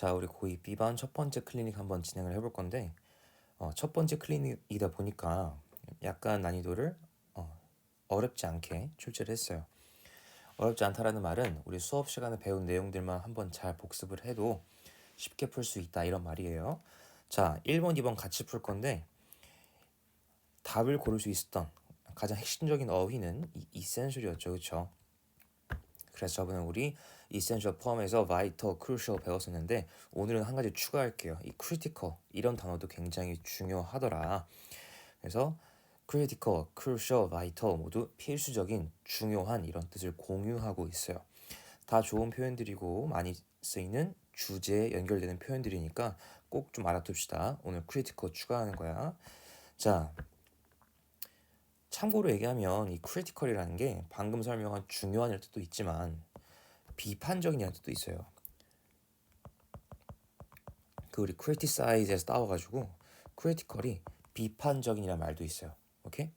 자, 우리 고2 B반 첫 번째 클리닉 한번 진행을 해볼 건데, 첫 번째 클리닉이다 보니까 약간 난이도를 어렵지 않게 출제를 했어요. 어렵지 않다라는 말은 우리 수업 시간에 배운 내용들만 한번 잘 복습을 해도 쉽게 풀 수 있다 이런 말이에요. 자, 1번, 2번 같이 풀 건데 답을 고를 수 있었던 가장 핵심적인 어휘는 이 essential이었죠, 그렇죠? 그래서 저번에 우리 essential 포함해서 vital, crucial 배웠었는데 오늘은 한 가지 추가할게요. 이 critical 이런 단어도 굉장히 중요하더라. 그래서 critical, crucial, vital 모두 필수적인, 중요한 이런 뜻을 공유하고 있어요. 다 좋은 표현들이고 많이 쓰이는 주제에 연결되는 표현들이니까 꼭 좀 알아둡시다. 오늘 critical 추가하는 거야. 자, 참고로 얘기하면 이 critical이라는 게 방금 설명한 중요한 뜻도 있지만 비판적이라는 뜻도 있어요. 그 우리 criticize에서 따와가지고 critical이 비판적인이라는 말도 있어요. 오케이?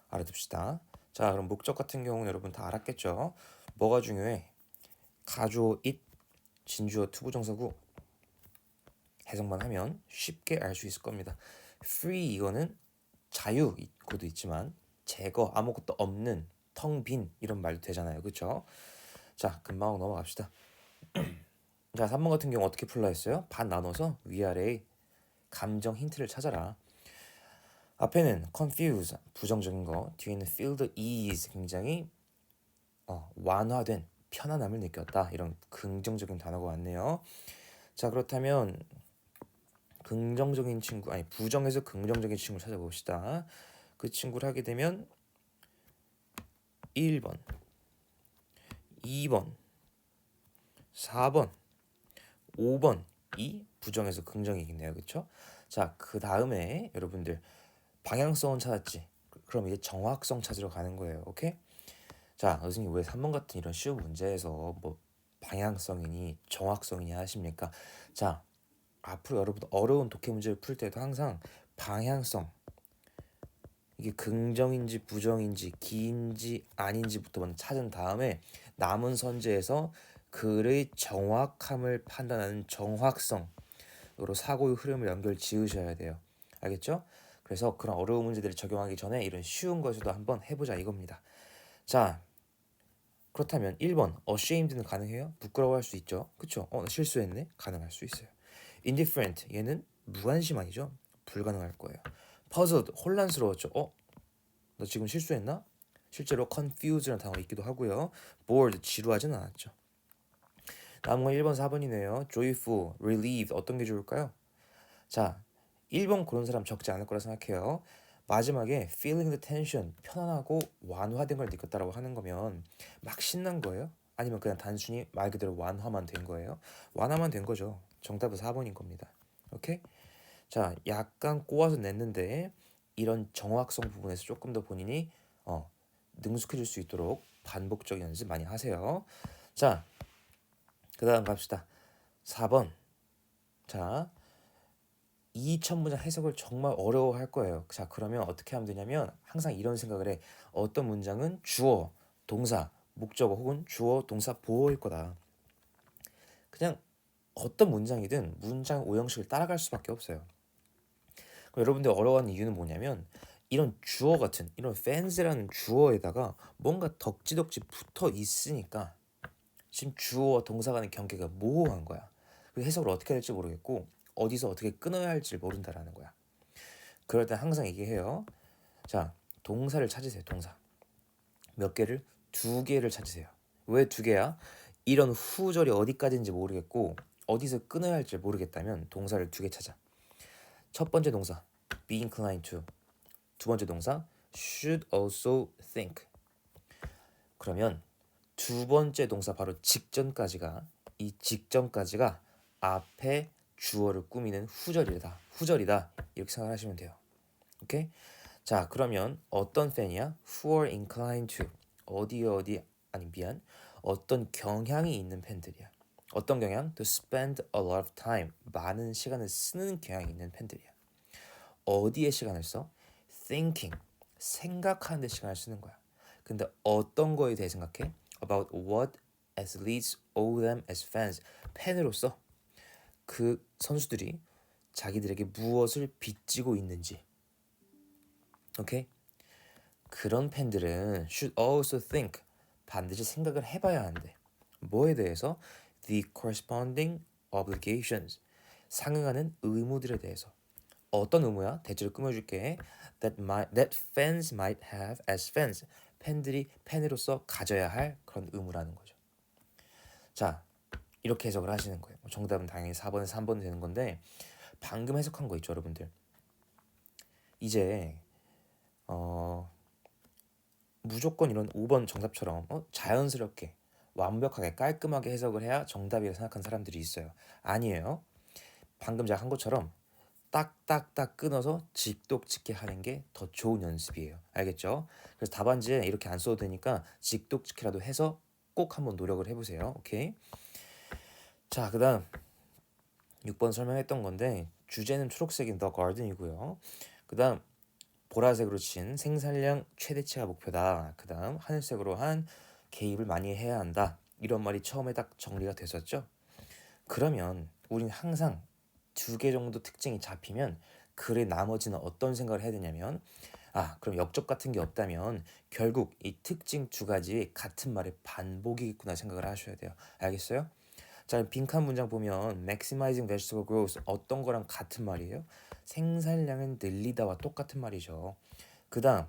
알아둡시다. 자, 그럼 목적 같은 경우는 여러분 다 알았겠죠? 뭐가 중요해? 가주어 it, 진주어 투부정사구 해석만 하면 쉽게 알 수 있을 겁니다. free 이거는 자유 이거도 있지만 제거 아무것도 없는 텅 빈 이런 말도 되잖아요. 그렇죠? 자, 금방 넘어갑시다. 자, 3번 같은 경우 어떻게 풀라 했어요? 반 나눠서 위아래의 감정 힌트를 찾아라. 앞에는 confuse 부정적인 거, 뒤에는 feel the ease 굉장히 완화된 편안함을 느꼈다. 이런 긍정적인 단어가 왔네요. 자, 그렇다면 긍정적인 친구 아니 부정에서 긍정적인 친구를 찾아봅시다. 그 친구를 하게 되면 1번, 2번, 4번, 5번 이 부정에서 긍정이겠네요. 그렇죠? 자, 그 다음에 여러분들 방향성은 찾았지. 그럼 이제 정확성 찾으러 가는 거예요. 오케이? 자, 선생님 왜 3번 같은 이런 쉬운 문제에서 뭐 방향성이니 정확성이니 하십니까? 자, 앞으로 여러분 어려운 독해 문제를 풀 때도 항상 방향성 이게 긍정인지 부정인지 기인지 아닌지부터 먼저 찾은 다음에 남은 선제에서 글의 정확함을 판단하는 정확성으로 사고의 흐름을 연결 지으셔야 돼요. 알겠죠? 그래서 그런 어려운 문제들을 적용하기 전에 이런 쉬운 것에도 한번 해보자 이겁니다. 자, 그렇다면 1번 ashamed는 가능해요? 부끄러워할 수 있죠. 그쵸? 나 실수했네? 가능할 수 있어요. indifferent 얘는 무관심 아니죠? 불가능할 거예요. puzzled 혼란스러웠죠. 너 지금 실수했나? 실제로 confused라는 단어가 있기도 하고요. bored 지루하진 않았죠. 다음 건 1번 4번이네요. joyful, relieved 어떤 게 좋을까요? 자, 1번 그런 사람 적지 않을 거라 생각해요. 마지막에 feeling the tension 편안하고 완화된 걸 느꼈다라고 하는 거면 막 신난 거예요? 아니면 그냥 단순히 말 그대로 완화만 된 거예요? 완화만 된 거죠. 정답은 4번인 겁니다. 오케이? 자, 약간 꼬아서 냈는데 이런 정확성 부분에서 조금 더 본인이 능숙해질 수 있도록 반복적 연습 많이 하세요. 자, 그 다음 갑시다. 4번. 자, 이 첫 문장 해석을 정말 어려워할 거예요. 자, 그러면 어떻게 하면 되냐면 항상 이런 생각을 해. 어떤 문장은 주어, 동사, 목적어 혹은 주어, 동사, 보어일 거다. 그냥 어떤 문장이든 문장 오형식을 따라갈 수밖에 없어요. 그럼 여러분들 어려워하는 이유는 뭐냐면 이런 주어 같은 이런 fans라는 주어에다가 뭔가 덕지덕지 붙어 있으니까 지금 주어와 동사 간의 경계가 모호한 거야. 그 해석을 어떻게 할지 모르겠고 어디서 어떻게 끊어야 할지 모른다라는 거야. 그럴 때 항상 얘기해요. 자, 동사를 찾으세요. 동사. 몇 개를? 2개를 찾으세요. 왜 2개야? 이런 후절이 어디까지인지 모르겠고 어디서 끊어야 할지 모르겠다면 동사를 2개 찾아. 첫 번째 동사 be inclined to. 두 번째 동사 should also think. 그러면 두 번째 동사 바로 직전까지가 이 직전까지가 앞에 주어를 꾸미는 후절이다 이렇게 생각하시면 돼요. 오케이? 자, 그러면 어떤 팬이야? who are inclined to 어디 아니 미안 어떤 경향이 있는 팬들이야. 어떤 경향? to spend a lot of time 많은 시간을 쓰는 경향이 있는 팬들이야. 어디에 시간을 써? thinking 생각하는 데 시간을 쓰는 거야. 근데 어떤 거에 대해 생각해? about what as leads all them as fans 팬으로서 그 선수들이 자기들에게 무엇을 빚지고 있는지. 오케이? 그런 팬들은 should also think, 반드시 생각을 해봐야 한대. 뭐에 대해서? The corresponding obligations, 상응하는 의무들에 대해서. 어떤 의무야? 대체로 꾸며줄게. That fans might have as fans, 팬들이 팬으로서 가져야 할 그런 의무라는 거죠. 자, 이렇게 해석을 하시는 거예요. 정답은 당연히 4번에서 3번 되는 건데, 방금 해석한 거 있죠, 여러분들. 이제 무조건 이런 5번 정답처럼 자연스럽게 완벽하게 깔끔하게 해석을 해야 정답이라고 생각하는 사람들이 있어요. 아니에요. 방금 제가 한 것처럼 딱딱딱 끊어서 직독직해 하는 게 더 좋은 연습이에요. 알겠죠? 그래서 답안지에 이렇게 안 써도 되니까 직독직해라도 해서 꼭 한번 노력을 해보세요. 오케이? 자, 그 다음 6번 설명했던 건데 주제는 초록색인 The Garden이고요. 그 다음 보라색으로 친 생산량 최대치가 목표다. 그 다음 하늘색으로 한 개입을 많이 해야 한다. 이런 말이 처음에 딱 정리가 됐었죠. 그러면 우린 항상 2개 정도 특징이 잡히면 글의 나머지는 어떤 생각을 해야 되냐면 그럼 역적 같은 게 없다면 결국 이 특징 2가지 같은 말의 반복이겠구나 생각을 하셔야 돼요. 알겠어요? 자, 빈칸 문장 보면 maximizing vegetable growth 어떤 거랑 같은 말이에요? 생산량을 늘리다와 똑같은 말이죠. 그 다음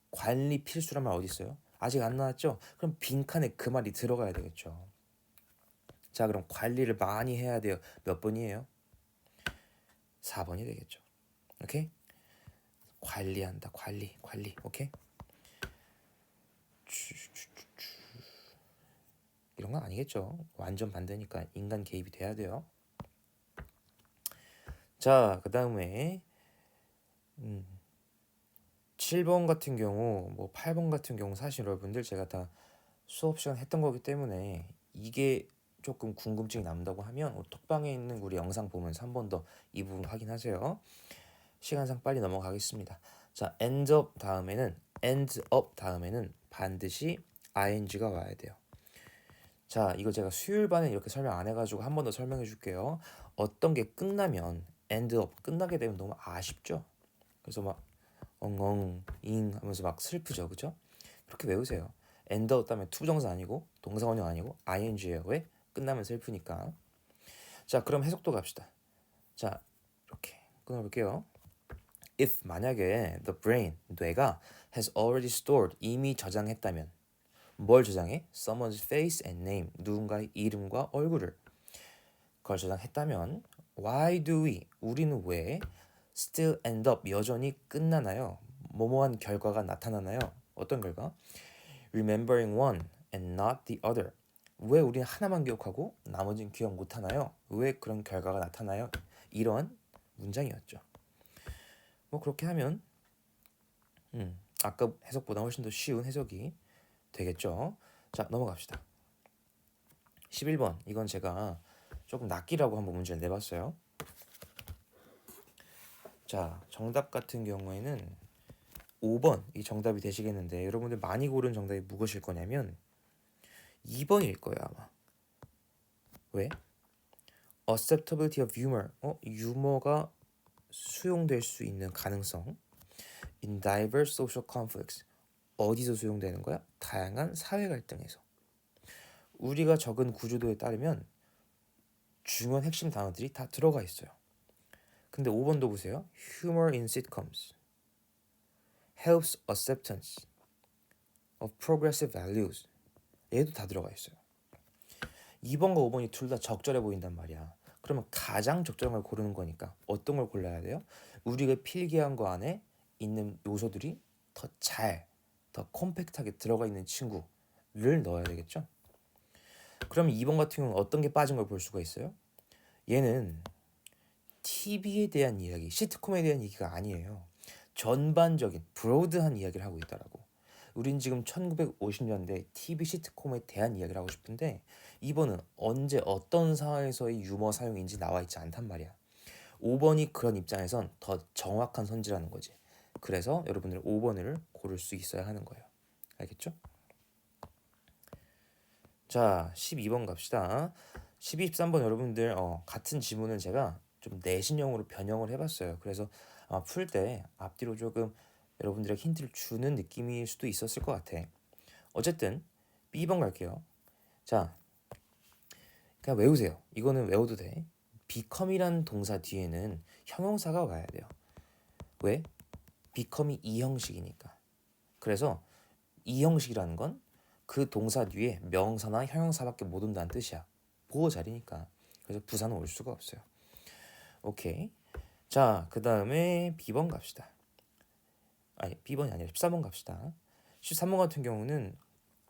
관리 필수란 말 어디 있어요? 아직 안 나왔죠? 그럼 빈칸에 그 말이 들어가야 되겠죠. 자, 그럼 관리를 많이 해야 돼요. 몇 번이에요? 4번이 되겠죠. 오케이? 관리한다. 관리. 오케이? 이런 건 아니겠죠. 완전 반대니까 인간 개입이 돼야 돼요. 자, 그 다음에 7번 같은 경우, 8번 같은 경우 사실 여러분들 제가 다 수업 시간 했던 거기 때문에 이게 조금 궁금증이 남다고 하면 톡방에 있는 우리 영상 보면서 한 번 더 이 부분 확인하세요. 시간상 빨리 넘어가겠습니다. 자, end up 다음에는 반드시 ing가 와야 돼요. 자, 이거 제가 수요일반에 이렇게 설명 안 해가지고 한 번 더 설명해 줄게요. 어떤 게 끝나면 end up 끝나게 되면 너무 아쉽죠. 그래서 막 엉엉 잉 하면서 막 슬프죠, 그죠? 그렇게 외우세요. end up 다음에 투부정사 아니고 동사원형 아니고 ing예요. 왜? 끝나면 슬프니까. 자, 그럼 해석도 갑시다. 자, 이렇게 끊어볼게요. If 만약에 the brain 뇌가 has already stored 이미 저장했다면 뭘 저장해? Someone's face and name 누군가의 이름과 얼굴을 그걸 저장했다면 why do we 우리는 왜 still end up 여전히 끝나나요? 뭐뭐한 결과가 나타나나요? 어떤 결과? Remembering one and not the other 왜 우리는 하나만 기억하고 나머지는 기억 못하나요? 왜 그런 결과가 나타나요? 이런 문장이었죠. 그렇게 하면 아까 해석보다 훨씬 더 쉬운 해석이 되겠죠. 자, 넘어갑시다. 11번 이건 제가 조금 낚이라고 한번 문제를 내봤어요. 자, 정답 같은 경우에는 5번 이 정답이 되시겠는데 여러분들 많이 고른 정답이 무엇일 거냐면 2번일 거예요 아마. 왜? Acceptability of humor 유머가 수용될 수 있는 가능성 in diverse social conflicts 어디서 수용되는 거야? 다양한 사회 갈등에서. 우리가 적은 구조도에 따르면 중요한 핵심 단어들이 다 들어가 있어요. 근데 5번도 보세요. Humor in sitcoms helps acceptance of progressive values 얘도 다 들어가 있어요. 2번과 5번이 둘 다 적절해 보인단 말이야. 그러면 가장 적절한 걸 고르는 거니까 어떤 걸 골라야 돼요? 우리가 필기한 거 안에 있는 요소들이 더 컴팩트하게 들어가 있는 친구를 넣어야 되겠죠? 그러면 2번 같은 경우는 어떤 게 빠진 걸 볼 수가 있어요? 얘는 TV에 대한 이야기, 시트콤에 대한 얘기가 아니에요. 전반적인 브로드한 이야기를 하고 있다라고. 우린 지금 1950년대 TV 시트콤에 대한 이야기를 하고 싶은데 2번은 언제 어떤 상황에서의 유머 사용인지 나와 있지 않단 말이야. 5번이 그런 입장에선 더 정확한 선지라는 거지. 그래서 여러분들 5번을 고를 수 있어야 하는 거예요. 알겠죠? 자, 12번 갑시다. 12, 13번 여러분들 같은 지문을 제가 좀 내신형으로 변형을 해봤어요. 그래서 풀 때 앞뒤로 조금 여러분들에게 힌트를 주는 느낌일 수도 있었을 것 같아. 어쨌든 B번 갈게요. 자, 그냥 외우세요. 이거는 외워도 돼. become이란 동사 뒤에는 형용사가 와야 돼요. 왜? become이 이 형식이니까. 그래서 이 형식이라는 건 그 동사 뒤에 명사나 형용사밖에 못 온다는 뜻이야. 보호 자리니까. 그래서 부사는 올 수가 없어요. 오케이. 자, 그 다음에 B번 갑시다. 아니, B번이 아니라 13번 갑시다. 13번 같은 경우는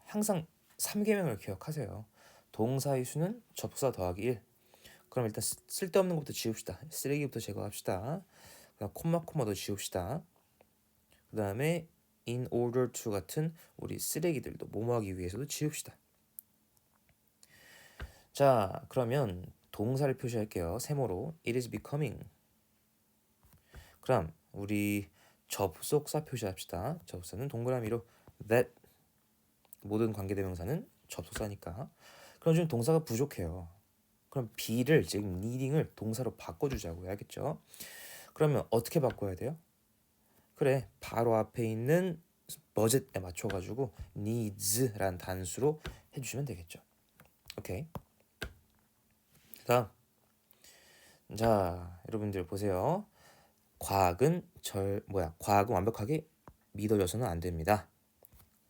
항상 3계명을 기억하세요. 동사의 수는 접사 더하기 1. 그럼 일단 쓸데없는 것부터 지웁시다. 쓰레기부터 제거합시다. 그다음 콤마도 지웁시다. 그 다음에 in order to 같은 우리 쓰레기들도 뭐뭐하기 위해서도 지웁시다. 자, 그러면 동사를 표시할게요. 세모로 it is becoming. 그럼 우리 접속사 표시합시다. 접속사는 동그라미로 that. 모든 관계대명사는 접속사니까. 그럼 지금 동사가 부족해요. 그럼 be를 지금 needing을 동사로 바꿔주자고요. 알겠죠? 그러면 어떻게 바꿔야 돼요? 그래, 바로 앞에 있는 버젯에 맞춰가지고 needs라는 단수로 해주시면 되겠죠. 오케이. 다음. 자, 여러분들 보세요. 과학은 과학은 완벽하게 믿어져서는 안 됩니다.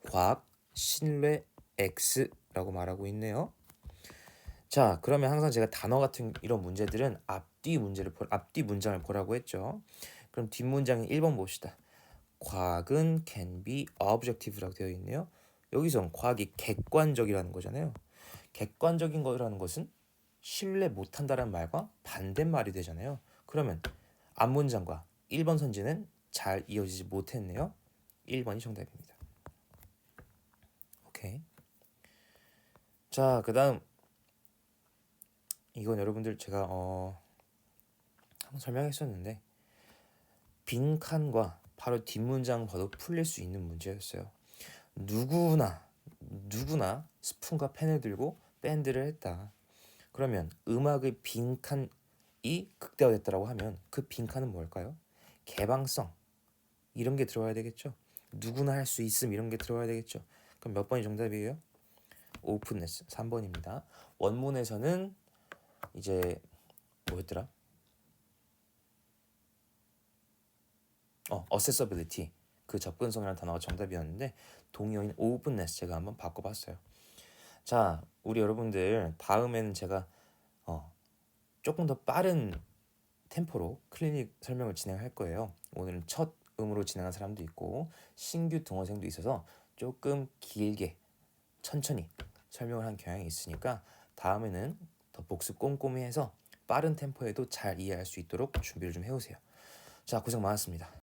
과학 신뢰 X라고 말하고 있네요. 자, 그러면 항상 제가 단어 같은 이런 문제들은 앞뒤 문장을 보라고 했죠. 그럼 뒷문장인 1번 봅시다. 과학은 can be objective라고 되어 있네요. 여기서 과학이 객관적이라는 거잖아요. 객관적인 거라는 것은 신뢰 못한다는 말과 반대말이 되잖아요. 그러면 앞문장과 1번 선지는 잘 이어지지 못했네요. 1번이 정답입니다. 오케이. 자, 그 다음 이건 여러분들 제가 한번 설명했었는데 빈칸과 바로 뒷문장 봐도 풀릴 수 있는 문제였어요. 누구나 스푼과 펜을 들고 밴드를 했다. 그러면 음악의 빈칸이 극대화됐다라고 하면 그 빈칸은 뭘까요? 개방성 이런 게 들어와야 되겠죠. 누구나 할 수 있음 이런 게 들어와야 되겠죠. 그럼 몇 번이 정답이에요? 오픈네스 3번입니다. 원문에서는 이제 뭐였더라? accessibility 그 접근성이라는 단어가 정답이었는데 동의어인 openness 제가 한번 바꿔봤어요. 자, 우리 여러분들 다음에는 제가 조금 더 빠른 템포로 클리닉 설명을 진행할 거예요. 오늘은 첫 음으로 진행한 사람도 있고 신규 등원생도 있어서 조금 길게 천천히 설명을 한 경향이 있으니까 다음에는 더 복습 꼼꼼히 해서 빠른 템포에도 잘 이해할 수 있도록 준비를 좀 해오세요. 자, 고생 많았습니다.